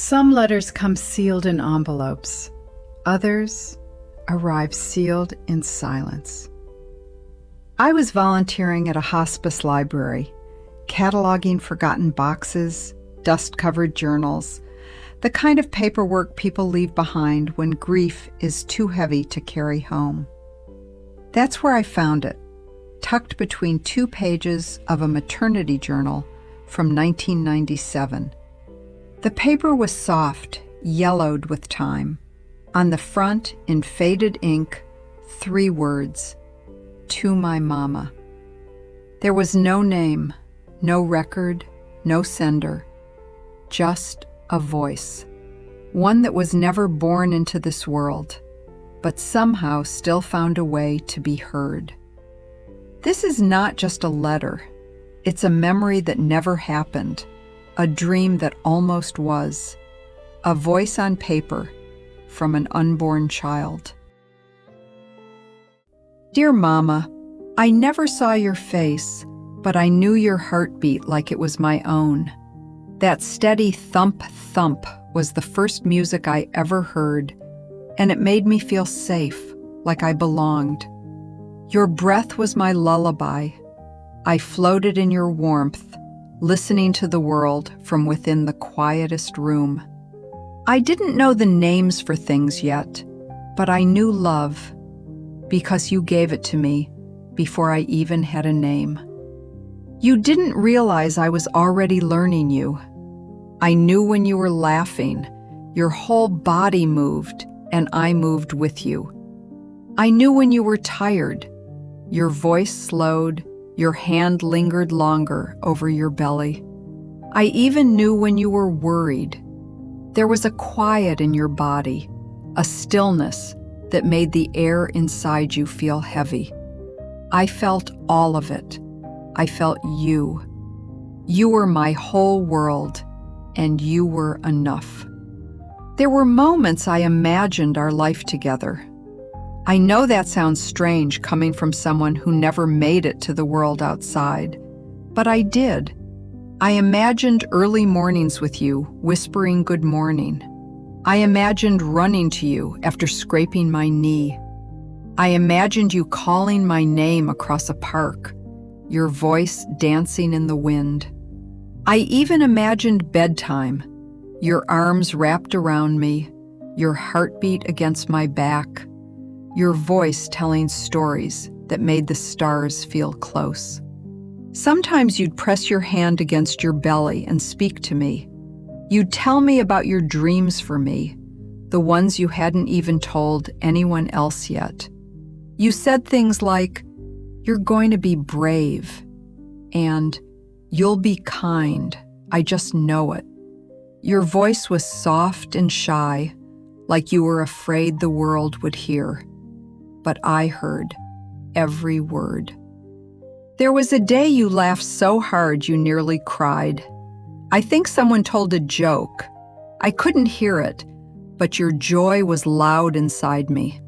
Some letters come sealed in envelopes. Others arrive sealed in silence. I was volunteering at a hospice library, cataloging forgotten boxes, dust-covered journals, the kind of paperwork people leave behind when grief is too heavy to carry home. That's where I found it, tucked between 2 pages of a maternity journal from 1997. The paper was soft, yellowed with time. On the front, in faded ink, 3 words, "To my mama." There was no name, no record, no sender, just a voice. One that was never born into this world, but somehow still found a way to be heard. This is not just a letter. It's a memory that never happened, a dream that almost was, a voice on paper from an unborn child. Dear Mama, I never saw your face, but I knew your heartbeat like it was my own. That steady thump thump was the first music I ever heard, and it made me feel safe, like I belonged. Your breath was my lullaby. I floated in your warmth, listening to the world from within the quietest room. I didn't know the names for things yet, but I knew love, because you gave it to me before I even had a name. You didn't realize I was already learning you. I knew when you were laughing, your whole body moved, and I moved with you. I knew when you were tired, your voice slowed, your hand lingered longer over your belly. I even knew when you were worried. There was a quiet in your body, a stillness that made the air inside you feel heavy. I felt all of it. I felt you. You were my whole world, and you were enough. There were moments I imagined our life together. I know that sounds strange coming from someone who never made it to the world outside, but I did. I imagined early mornings with you, whispering good morning. I imagined running to you after scraping my knee. I imagined you calling my name across a park, your voice dancing in the wind. I even imagined bedtime, your arms wrapped around me, your heartbeat against my back, your voice telling stories that made the stars feel close. Sometimes you'd press your hand against your belly and speak to me. You'd tell me about your dreams for me, the ones you hadn't even told anyone else yet. You said things like, "You're going to be brave," and "You'll be kind, I just know it." Your voice was soft and shy, like you were afraid the world would hear. But I heard every word. There was a day you laughed so hard you nearly cried. I think someone told a joke. I couldn't hear it, but your joy was loud inside me.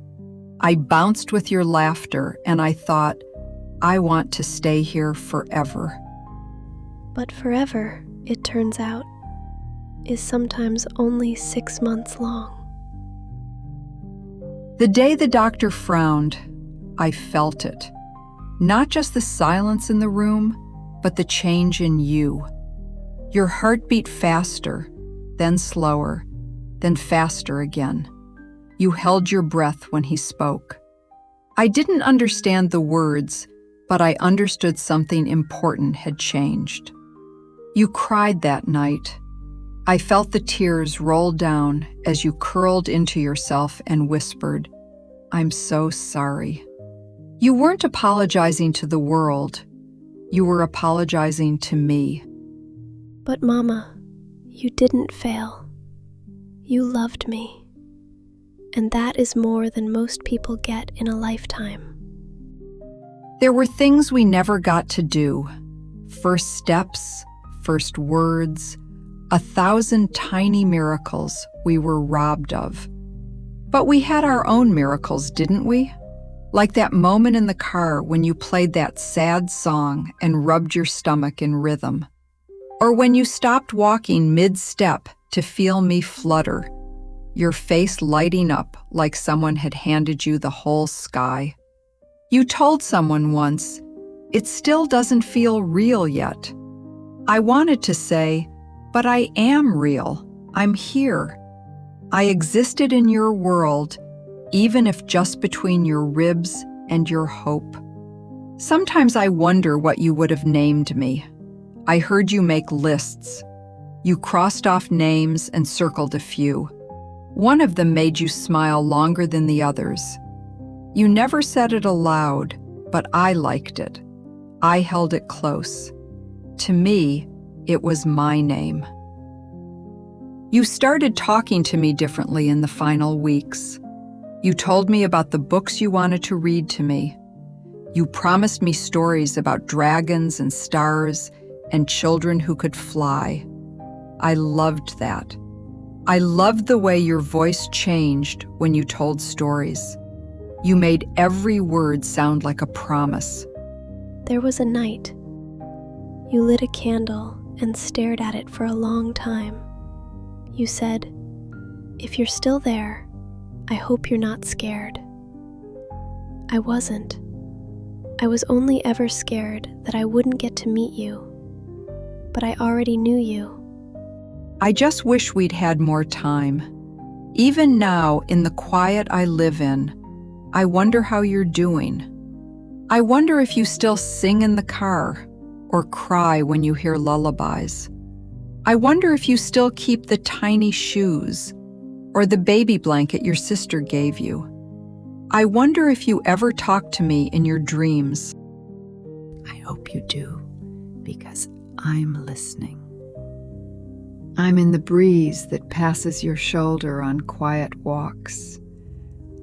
I bounced with your laughter, and I thought, I want to stay here forever. But forever, it turns out, is sometimes only 6 months long. The day the doctor frowned, I felt it. Not just the silence in the room, but the change in you. Your heart beat faster, then slower, then faster again. You held your breath when he spoke. I didn't understand the words, but I understood something important had changed. You cried that night. I felt the tears roll down as you curled into yourself and whispered, "I'm so sorry." You weren't apologizing to the world. You were apologizing to me. But Mama, you didn't fail. You loved me. And that is more than most people get in a lifetime. There were things we never got to do. First steps, first words, 1,000 tiny miracles we were robbed of. But we had our own miracles, didn't we? Like that moment in the car when you played that sad song and rubbed your stomach in rhythm. Or when you stopped walking mid-step to feel me flutter, your face lighting up like someone had handed you the whole sky. You told someone once, "It still doesn't feel real yet." I wanted to say, "But I am real. I'm here." I existed in your world, even if just between your ribs and your hope. Sometimes I wonder what you would have named me. I heard you make lists. You crossed off names and circled a few. One of them made you smile longer than the others. You never said it aloud, but I liked it. I held it close. To me, it was my name. You started talking to me differently in the final weeks. You told me about the books you wanted to read to me. You promised me stories about dragons and stars and children who could fly. I loved that. I loved the way your voice changed when you told stories. You made every word sound like a promise. There was a night. You lit a candle and stared at it for a long time. You said, "If you're still there, I hope you're not scared." I wasn't. I was only ever scared that I wouldn't get to meet you. But I already knew you. I just wish we'd had more time. Even now, in the quiet I live in, I wonder how you're doing. I wonder if you still sing in the car or cry when you hear lullabies. I wonder if you still keep the tiny shoes or the baby blanket your sister gave you. I wonder if you ever talk to me in your dreams. I hope you do, because I'm listening. I'm in the breeze that passes your shoulder on quiet walks.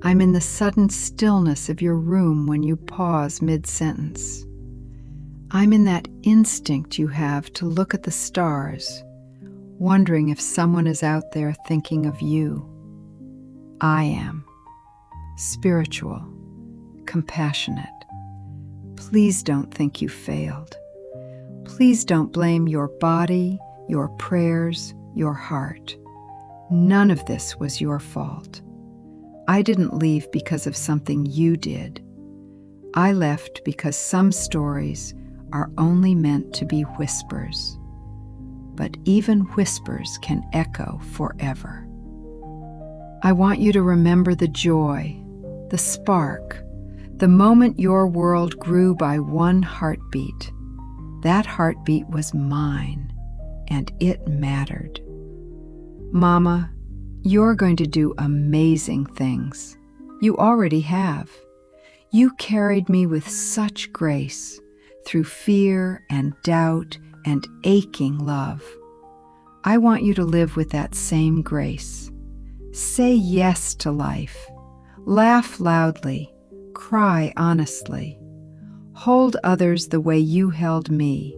I'm in the sudden stillness of your room when you pause mid-sentence. I'm in that instinct you have to look at the stars, wondering if someone is out there thinking of you. I am. Spiritual, compassionate. Please don't think you failed. Please don't blame your body, your prayers, your heart. None of this was your fault. I didn't leave because of something you did. I left because some stories are only meant to be whispers. But even whispers can echo forever. I want you to remember the joy, the spark, the moment your world grew by one heartbeat. That heartbeat was mine, and it mattered. Mama, you're going to do amazing things. You already have. You carried me with such grace through fear and doubt and aching love. I want you to live with that same grace. Say yes to life. Laugh loudly. Cry honestly. Hold others the way you held me,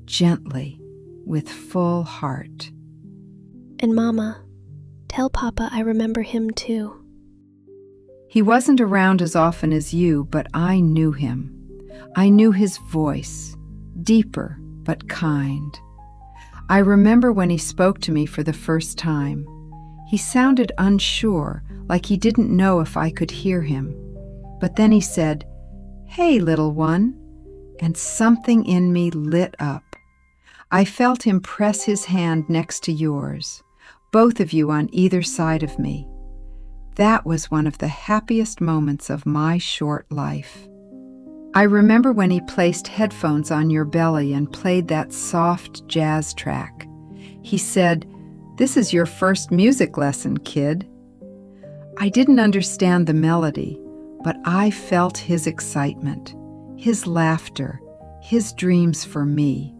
gently, with full heart. And Mama, tell Papa I remember him too. He wasn't around as often as you, but I knew him. I knew his voice, deeper but kind. I remember when he spoke to me for the first time. He sounded unsure, like he didn't know if I could hear him. But then he said, "Hey, little one," and something in me lit up. I felt him press his hand next to yours, both of you on either side of me. That was one of the happiest moments of my short life. I remember when he placed headphones on your belly and played that soft jazz track. He said, "This is your first music lesson, kid." I didn't understand the melody, but I felt his excitement, his laughter, his dreams for me.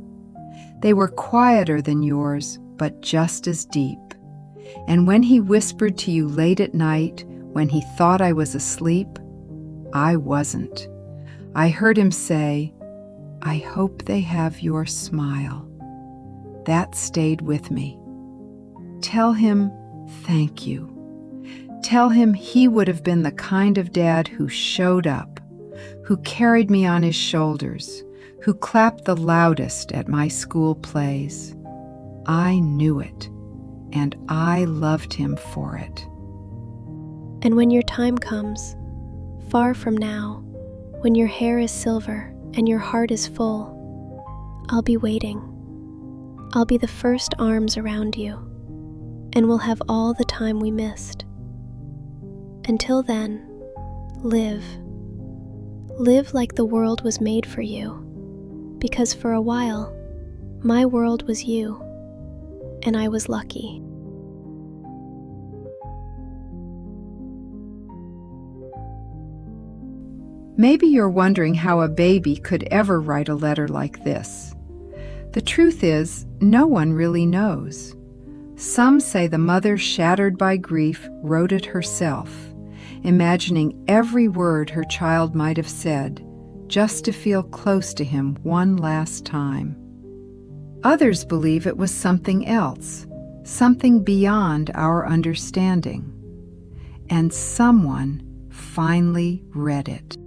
They were quieter than yours, but just as deep. And when he whispered to you late at night, when he thought I was asleep, I wasn't. I heard him say, "I hope they have your smile." That stayed with me. Tell him thank you. Tell him he would have been the kind of dad who showed up, who carried me on his shoulders, who clapped the loudest at my school plays. I knew it, and I loved him for it. And when your time comes, far from now, when your hair is silver and your heart is full, I'll be waiting. I'll be the first arms around you, and we'll have all the time we missed. Until then, live. Live like the world was made for you, because for a while, my world was you, and I was lucky. Maybe you're wondering how a baby could ever write a letter like this. The truth is, no one really knows. Some say the mother, shattered by grief, wrote it herself, imagining every word her child might have said, just to feel close to him one last time. Others believe it was something else, something beyond our understanding. And someone finally read it.